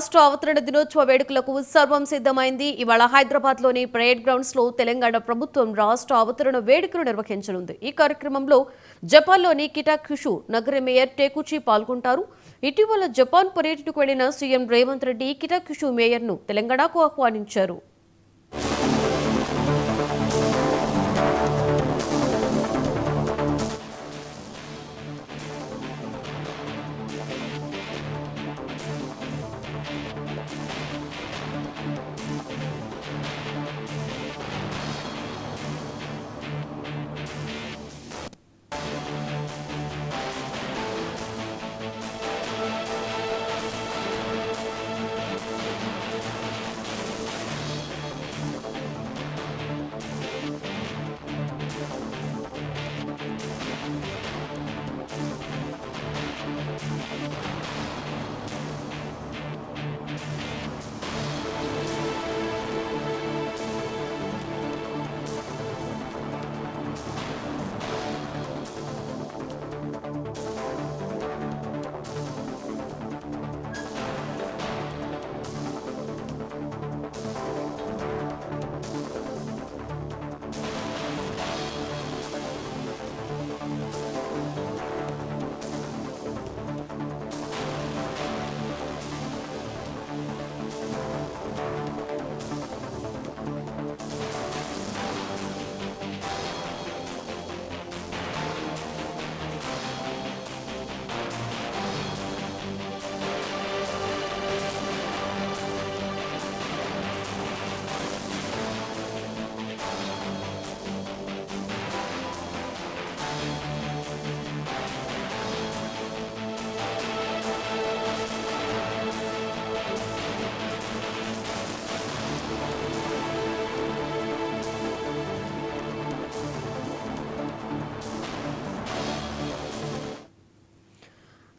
రాష్ట్ర అవతరణ దినోత్సవ వేడుకలకు సర్వం సిద్ధమైంది. ఇవాళ హైదరాబాద్ లోని పరేడ్ గ్రౌండ్స్ లో తెలంగాణ ప్రభుత్వం రాష్ట్ర అవతరణ వేడుకలు నిర్వహించనుంది. ఈ కార్యక్రమంలో జపాన్లోని కిటాక్యుషు నగర మేయర్ టేకుచి పాల్గొంటారు. ఇటీవల జపాన్ పర్యటనకు వెళ్లిన సీఎం రేవంత్ రెడ్డి కిటాక్యుషు మేయర్ను తెలంగాణకు ఆహ్వానించారు.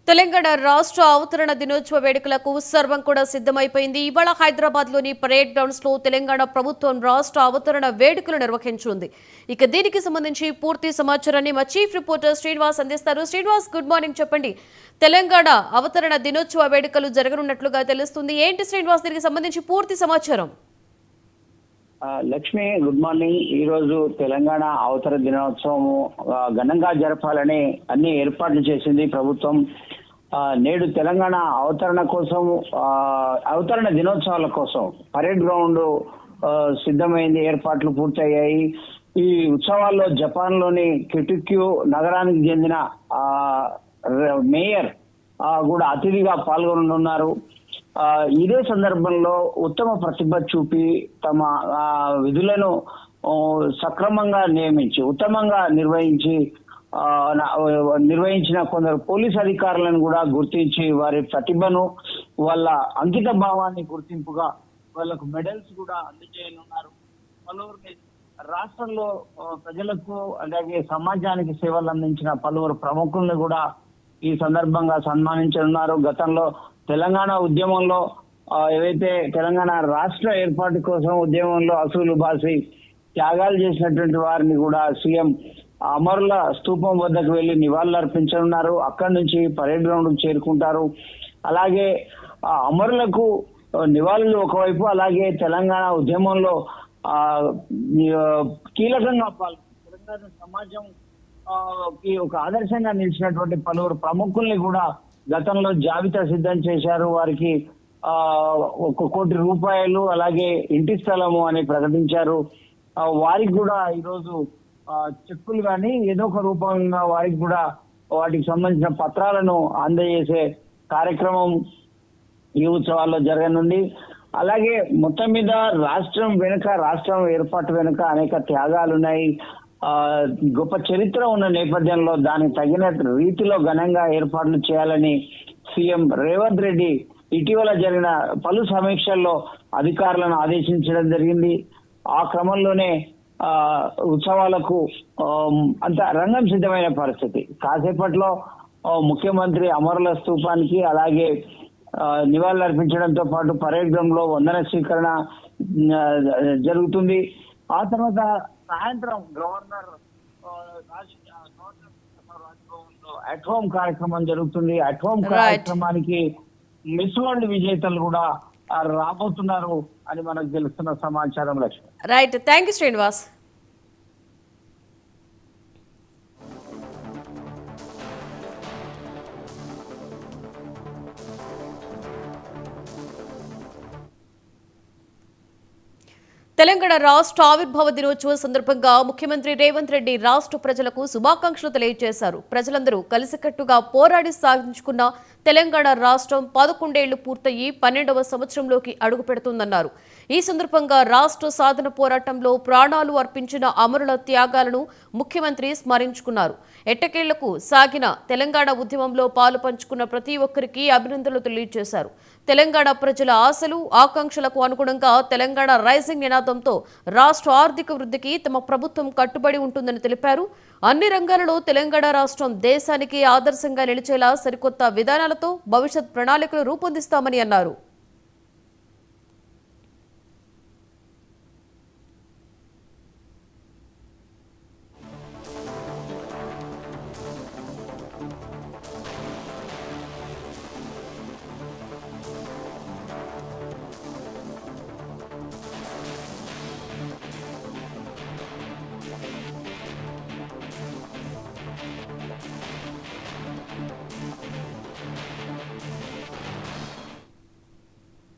తెలంగాణ రాష్ట్ర అవతరణ దినోత్సవ వేడుకలకు సర్వం కూడా సిద్ధమైపోయింది. ఇవాళ హైదరాబాద్ లోని పరేడ్ గ్రౌండ్స్ లో తెలంగాణ ప్రభుత్వం రాష్ట్ర అవతరణ వేడుకలు నిర్వహించనుంది. ఇక దీనికి సంబంధించి పూర్తి సమాచారాన్ని మా చీఫ్ రిపోర్టర్ శ్రీనివాస్ అందిస్తారు. Srinivas, good morning. చెప్పండి, తెలంగాణ అవతరణ దినోత్సవ వేడుకలు జరగనున్నట్లుగా తెలుస్తుంది. ఏంటి శ్రీనివాస్, దీనికి సంబంధించి పూర్తి సమాచారం? Lakshmi, good morning. ఈ రోజు తెలంగాణ అవతరణ దినోత్సవం ఘనంగా జరపాలని అన్ని ఏర్పాట్లు చేసింది ప్రభుత్వం. నేడు తెలంగాణ అవతరణ కోసం, అవతరణ దినోత్సవాల కోసం పరేడ్ గ్రౌండ్ సిద్ధమైంది, ఏర్పాట్లు పూర్తయ్యాయి. ఈ ఉత్సవాల్లో జపాన్ లోని కిటక్యూ నగరానికి చెందిన మేయర్ కూడా అతిథిగా పాల్గొననున్నారు. ఇదే సందర్భంలో ఉత్తమ ప్రతిభ చూపి తమ విధులను సక్రమంగా నియమించి ఉత్తమంగా నిర్వహించిన కొందరు పోలీస్ అధికారులను కూడా గుర్తించి వారి ప్రతిభను, వాళ్ళ అంకిత భావాన్ని గుర్తింపుగా వాళ్ళకు మెడల్స్ కూడా అందజేయనున్నారు. పలువురిని రాష్ట్రంలో ప్రజలకు అలాగే సమాజానికి సేవలు అందించిన పలువురు ప్రముఖులను కూడా ఈ సందర్భంగా సన్మానించనున్నారు. గతంలో తెలంగాణ ఉద్యమంలో ఏవైతే తెలంగాణ రాష్ట్ర ఏర్పాటు కోసం ఉద్యమంలో అసూలు బాసి త్యాగాలు చేసినటువంటి వారిని కూడా సీఎం అమరుల స్తూపం వద్దకు వెళ్లి నివాళులు అర్పించనున్నారు. అక్కడి నుంచి పరేడ్ గ్రౌండ్ చేరుకుంటారు. అలాగే అమరులకు నివాళులు ఒకవైపు, అలాగే తెలంగాణ ఉద్యమంలో కీలకంగా తెలంగాణ సమాజం ఒక ఆదర్శంగా నిలిచినటువంటి పలువురు ప్రముఖుల్ని కూడా గతంలో జాబితా సిద్ధం చేశారు. వారికి 1 కోటి రూపాయలు అలాగే ఇంటి స్థలము అని ప్రకటించారు. వారికి కూడా ఈరోజు చెక్కులు కానీ ఏదో ఒక రూపంగా వారికి కూడా వాటికి సంబంధించిన పత్రాలను అందజేసే కార్యక్రమం ఈ ఉత్సవాల్లో జరగనుంది. అలాగే మొత్తం మీద రాష్ట్రం ఏర్పాటు వెనుక అనేక త్యాగాలున్నాయి. గొప్ప చరిత్ర ఉన్న నేపథ్యంలో దానికి తగిన రీతిలో ఘనంగా ఏర్పాట్లు చేయాలని సీఎం రేవంత్ రెడ్డి ఇటీవల జరిగిన పలు సమీక్షల్లో అధికారులను ఆదేశించడం జరిగింది. ఆ క్రమంలోనే ఉత్సవాలకు అంత రంగం సిద్ధమైన పరిస్థితి. కాసేపట్లో ముఖ్యమంత్రి అమరుల స్తూపానికి అలాగే నివాళులు అర్పించడంతో పాటు పరేడ్ గ్రౌండ్ లో వందన స్వీకరణ జరుగుతుంది. ఆ తర్వాత సాయంత్రం గవర్నర్ అట్ హోమ్ కార్యక్రమం జరుగుతుంది. అట్ హోమ్ కార్యక్రమానికి మిస్ వరల్డ్ విజేతలు కూడా రాబోతున్నారు అని మనకు తెలుస్తున్న సమాచారం. Lakshmi. Right, thank you Srinivas. Telangana రాష్ట్ర ఆవిర్భావ దినోత్సవం సందర్భంగా ముఖ్యమంత్రి రేవంత్ రెడ్డి రాష్ట్ర ప్రజలకు శుభాకాంక్షలు తెలియజేశారు. ప్రజలందరూ కలిసికట్టుగా పోరాడి సాధించుకున్న తెలంగాణ రాష్ట్రం 11 ఏళ్లు పూర్తయి 12వ సంవత్సరంలోకి అడుగు పెడుతుందన్నారు. ఈ సందర్భంగా రాష్ట్ర సాధన పోరాటంలో ప్రాణాలు అర్పించిన అమరుల త్యాగాలను ముఖ్యమంత్రి స్మరించుకున్నారు. ఎట్టకేళ్లకు సాగిన తెలంగాణ ఉద్యమంలో పాలు పంచుకున్న ప్రతి ఒక్కరికి అభినందనలు తెలియజేశారు. తెలంగాణ ప్రజల ఆశలు ఆకాంక్షలకు అనుగుణంగా తెలంగాణ రైజింగ్ నినాదంతో రాష్ట్ర ఆర్థిక వృద్ధికి తమ ప్రభుత్వం కట్టుబడి ఉంటుందని తెలిపారు. అన్ని రంగాలలో తెలంగాణ రాష్ట్రం దేశానికి ఆదర్శంగా నిలిచేలా సరికొత్త విధానాలతో భవిష్యత్ ప్రణాళికలు రూపొందిస్తామని అన్నారు.